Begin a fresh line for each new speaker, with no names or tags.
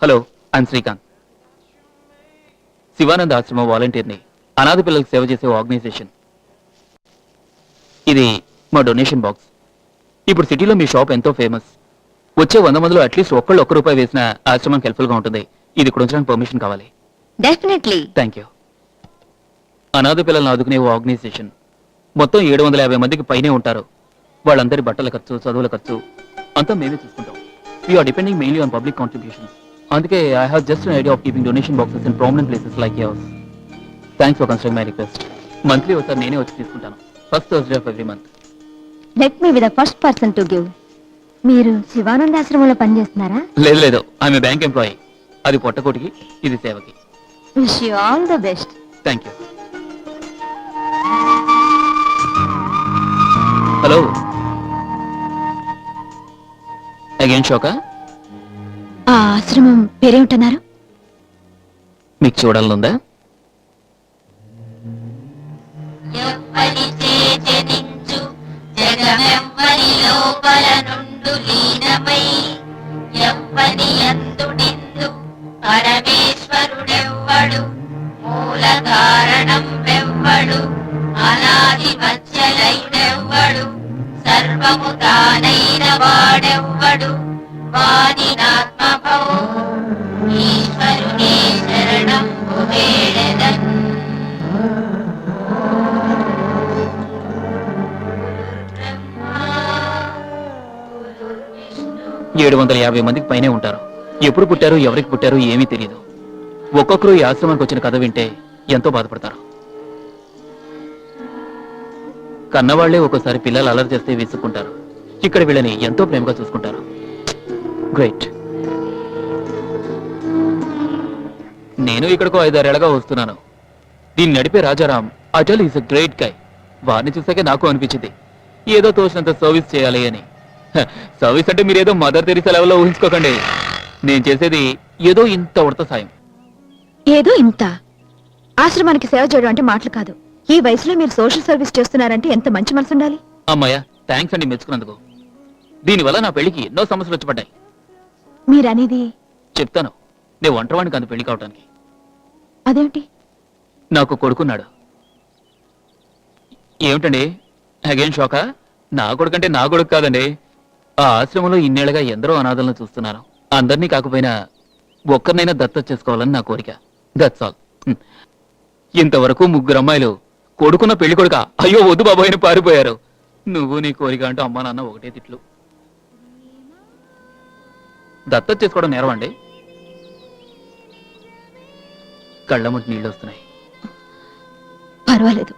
Hello, I'm Srikanth. Sivananda ఆశ్రమం వాలంటీర్ని. అనాథ పిల్లలకు సేవ చేసే ఆర్గనైజేషన్ ఇది. మా డొనేషన్ బాక్స్. ఇప్పుడు సిటీలో మీ షాప్ ఎంతో ఫేమస్. వచ్చే 100 మందిలో అట్లీస్ట్ ఒక్క రూపాయి వేసిన ఆశ్రమానికి హెల్ప్ఫుల్ గా ఉంటుంది. ఇది ఇక్కడ ఉంచడానికి పర్మిషన్ కావాలి.
డెఫినెట్లీ.
Thank you. అనాథ పిల్లలను ఆదుకునే ఓ ఆర్గనైజేషన్. మొత్తం 750 మందికి పైనే ఉంటారు. వాళ్ళందరి బట్టల ఖర్చు, చదువుల ఖర్చు అంతా మేమే చూసుకుంటాం. We're depending mainly on public contributions. అందుకే I have just an idea of keeping donation boxes in prominent places like yours. Thanks for considering my request. Monthly ఒకసారి నేనే వచ్చి తీసుకుంటాను. First Thursday of every month.
Let me be the first person to give. మీరు శివానంద ఆశ్రమంలో పనిచేస్తున్నారా?
లేదు లేదు, I'm bank employee. అది పొట్టకోటికి, ఇది సేవకి.
Wish you all the best.
Thank you. Hello, again షోకా?
ఆ ఆశ్రమం పేరేమిటన్నారు?
మీకు చూడాలనుందా?
ఎవ్వనిచే జనించు జగమెవ్వని లోపల నుండు లీనమై ఎవ్వని యందునిందు పరమేశ్వరుడెవ్వడు మూల కారణం వెవ్వడు అనాది మధ్యలయుడెవ్వడు సర్వము తానైన వాడెవ్వడు వానినాత్మభౌ ఈశ్వరునే శరణంబు వేడెదన్.
750 మందికి పైనే ఉంటారు. ఎప్పుడు పుట్టారు, ఎవరికి పుట్టారు ఏమీ తెలియదు. ఒక్కొక్కరు ఈ ఆశ్రమానికి వచ్చిన కథ వింటే ఎంతో బాధపడతారు. కన్నవాళ్లే ఒక్కోసారి పిల్లలు అలరి చేస్తే విసుక్కుంటారు. ఇక్కడ వీళ్ళని ఎంతో ప్రేమగా చూసుకుంటారు. గ్రేట్. నేను ఇక్కడికో 5-6 ఏళ్ళగా వస్తున్నాను. దీన్ని నడిపే Rajaram Atal is a great guy. వారిని చూసాకే నాకు అనిపించింది ఏదో తోచినంత సర్వీస్ చేయాలి అని. సర్వీస్ అంటే మీరేదో మదర్ తెరీసా లెవెల్లో ఊహించుకోకండి. నేను చేసేది ఏదో ఇంత ఉడత సాయం.
ఏదో ఇంత? ఆశ్రమానికి సేవ చేయడం అంటే మాటలు కాదు. ఈ వయసులో మీరు సోషల్ సర్వీస్ చేస్తున్నారంటే ఎంత మంచి మనసు ఉండాలి.
అమ్మాయ్యా, థ్యాంక్స్ అండి మెచ్చుకున్నందుకు. దీనివల్ల నా పెళ్లికి ఎన్నో సమస్యలు వచ్చి పడ్డాయి.
మీరనేది?
చెప్తాను. నేను ఒంటరివాడిని కాదు పెళ్లి కావటానికి.
అదేమిటి?
నాకు కొడుకున్నాడు. ఏమిటండి అగైన్ షోకా? నా కొడుకంటే నా కొడుకు కాదండి. ఆ ఆశ్రమంలో ఇన్నేళ్లుగా ఎందరో అనాథలను చూస్తున్నాను. అందరినీ కాకపోయినా ఒక్కరినైనా దత్తత చేసుకోవాలని నా కోరిక. That's all. ఇంతవరకు 3 అమ్మాయిలు కొడుకున్న పెళ్లి కొడుక అయ్యో వద్దు బాబోయ్ అని పారిపోయారు. నువ్వు నీ కోరిక అంటూ అమ్మా నాన్న ఒకటే తిట్లు. దత్తత చేసుకోవడం నేరం అండి? కళ్ళముంటి నీళ్ళు వస్తున్నాయి.
పర్వాలేదు.